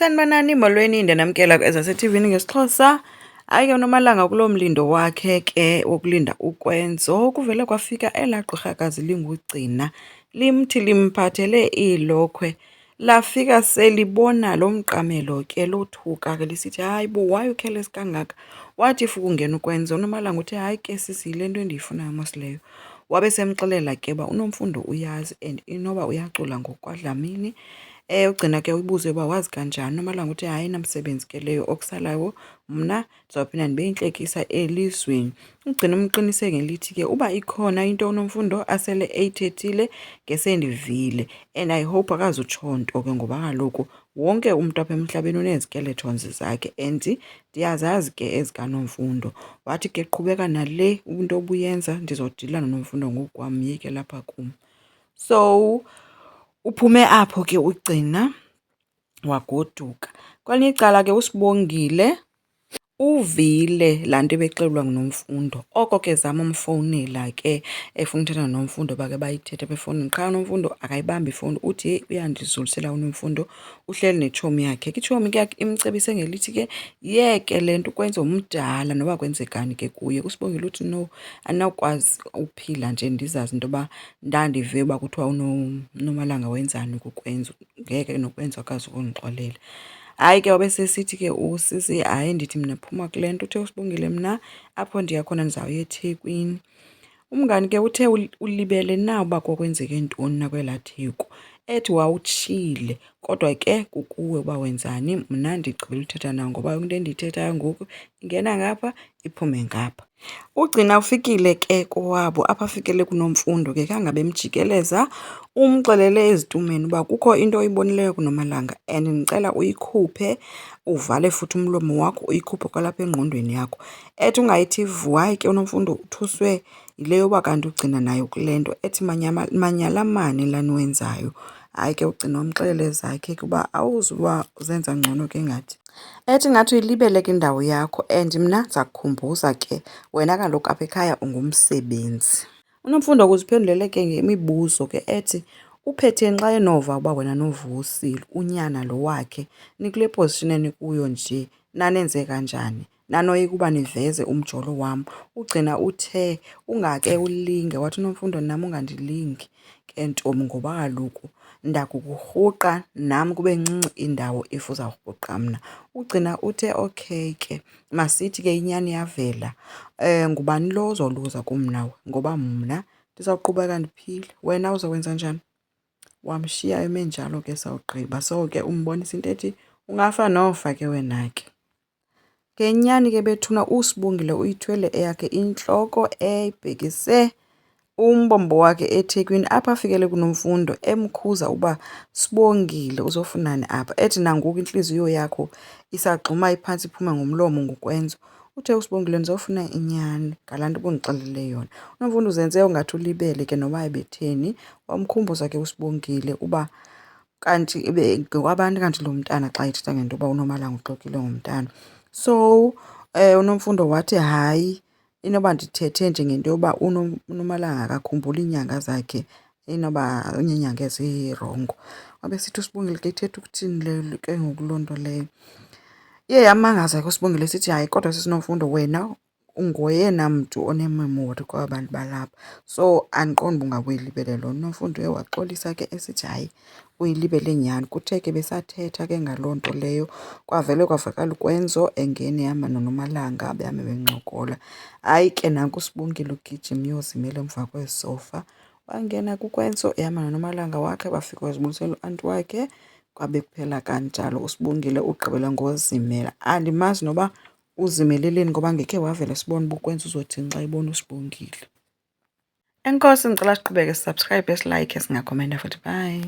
Sanibonani molweni ndiyanamkela ezaseTV-ni ngesiXhosa. Hayi ke uNomalanga kuloo mlindo wakhe ke wokulinda ukwenzo kuvele kwafika elaa gqirhakazi linguGcina limthi limphathele iilokhwe. Lafika selibona lo mqamelo ke lothuka ke lisithi, hayi bo why ukhelesa kangaka? Wathi ukungena ukwenza uNomalanga uthe, hayi ke sisi yile nto endiyifunayo mos leyo. Wabe semxelela ke uba uNomfundo uyazi and inoba uyacula ngokwaDlamini. Ugcina ke uyibuze uba wazi kanjani. uNomalanga uthe, hayi namsebenzi ke leyo okusalayo mna ndizawuphinda ndibe yintlekisa elizweni. Ugcina umqinise ngelithi ke uba ikhona into uNomfundo asele eyithethile ngesendivile and I hope akazutsho nto ke ngoba kaloku wonke umntu apha emhlabeni unezi-skeletons zakhe and ndiyazazi ke ezikaNomfundo. Wathi ke qhubeka nale into obuyenza ndizodila noNomfundo ngokukwam, myeke lapha kum. So uphume apho ke uGcina wagoduka. Kwelinye icala ke uSibongile uvile laa nto ebexelelwa nguNomfundo. Oko ke zama umfowunela ke efuna uthetha noNomfundo bakhe bayithethe apha efowunini. Qha uNomfundo akayibambi ifowuni, uthi heyi uyandidlulisela uNomfundo uhleli netshomi yakhe. Ke itshomi ke imcebise ngelithi ke yeke le nto ukwenza umdala noba kwenzekani ke kuye. USibongile uthi no, andinawukwazi uphila nje ndizazi into yoba ndandive uba kuthiwa uNomalanga wenzani kukwenza, ngeke nokwenza akazi ukundixolela. Hayi ke wabe sesithi ke usisi, hayi ndithi mna phuma kule nto. Uthe uSibongile, mna apho ndiya khona ndizawuya eThekwini. Umngani ke uthe ulibele na uba kwakwenzeke ntoni na kwelaa theku. Ethi wawutshile kodwa ke kukuwe uba wenzani, mna ndigqibele uthetha nawe ngoba into endiyithethayo ngoku ingena ngapha iphume ngapha. UGcina ufikile ke kowabo apho afikele kuNomfundo ke khange bemjikeleza. Umxelele ezitumeni uba kukho into oyibonileyo kuNomalanga and ndicela uyikhuphe, uvale futhi umlomo wakho, uyikhuphe kwalapha engqondweni yakho. Ethi ungayithi vu. Hayi ke uNomfundo uthuswe yile yoba kanti uGcina nayo kule nto. Ethi manyalamane laa niwenzayo. Hayi ke uGcina umxelele ezakhe kuba awuzuba uzenza ngcono ke ngathi. Ethi ngathi uyilibele ke indawo yakho and mna ndiza kukhumbuza ke wena kaloku apha ekhaya ungumsebenzi. uNomfundo kuziphendulele ke ngemibuzo ke ethi uphetheni xa enova uba wena noVusi, unyana lo wakhe, nikule position enikuyo nje nanenze kanjani, nanoyika uba niveze umjolo wam. UGcina uthe ungake ulinge. Wathi uNomfundo, nam ungandilingi ke ntombi ngoba kaloku ndakukurhuqa nam kube ncinci indawo if uzawurhuqa mna. UGcina uthe okay ke masithi ke inyani yavela, ngubani lo ozoluza kum nawe ngoba mna ndizawuqhubeka ndiphile, wena uzokwenza njani? Wamshiya eme njalo ke sawugqiba. So ke umbonisa into ethi ungafa nofa ke wena ke. Ngenyani ke bethuna uSibongile uyithwele eyakhe intloko eyibhekise umbombo wakhe eThekwini apho afikele kuNomfundo emkhuza uba Sibongile uzofunani apha. Ethi nangoku intliziyo yakho isagxuma iphantsi iphume ngomlomo ngokwenzo. Uthe uSibongile, ndizofuna inyani ngalaa nto ubundixelele yona. uNomfundo uzenze ungathi ulibele ke noba ebetheni. Wamkhumbuza ke uSibongile uba kanti ngokwabantu kanti lo mntana xa ethetha ngento yoba uNomalanga uxokile ngomntana. So uNomfundo wathi hayi, inoba ndithethe nje ngento yoba uNomalanga akakhumbuli iinyanga zakhe, inoba iinyanga ezirongo. Wabe sithi uSibongile, ke ithetha ukuthini le ke ngoku loo nto leyo? Iye yamangaza ke uSibongile esithi, hayi kodwa sisi Nomfundo wena ungoyena mntu onememori kwaba bantu balapha, so andiqondi uba ungabuyilibele loo nto. uNomfundo uye waxolisa ke esithi hayi uyilibele nyhani. Kuthe ke besathetha ke ngaloo nto leyo kwavele kwavakala ukwenzo engena ehamba noNomalanga behambe bencokola. Hayi ke nanku uSibongile ugijima uyozimela emva kwesofa, wangena kukwenzo ehamba noNomalanga wakhe. Bafika bazibulisela uanti wakhe kwabe kuphela kanjalo. uSibongile ugqibela ngozimela. Andimazi noba uzimeleleni ngoba ngekhe wavele sibone uba ukwenza uzothini xa ebona uSibongile. Enkosi, ndicela siqhubeke sisubscribe, silike, singakhomenta futhi. Bye.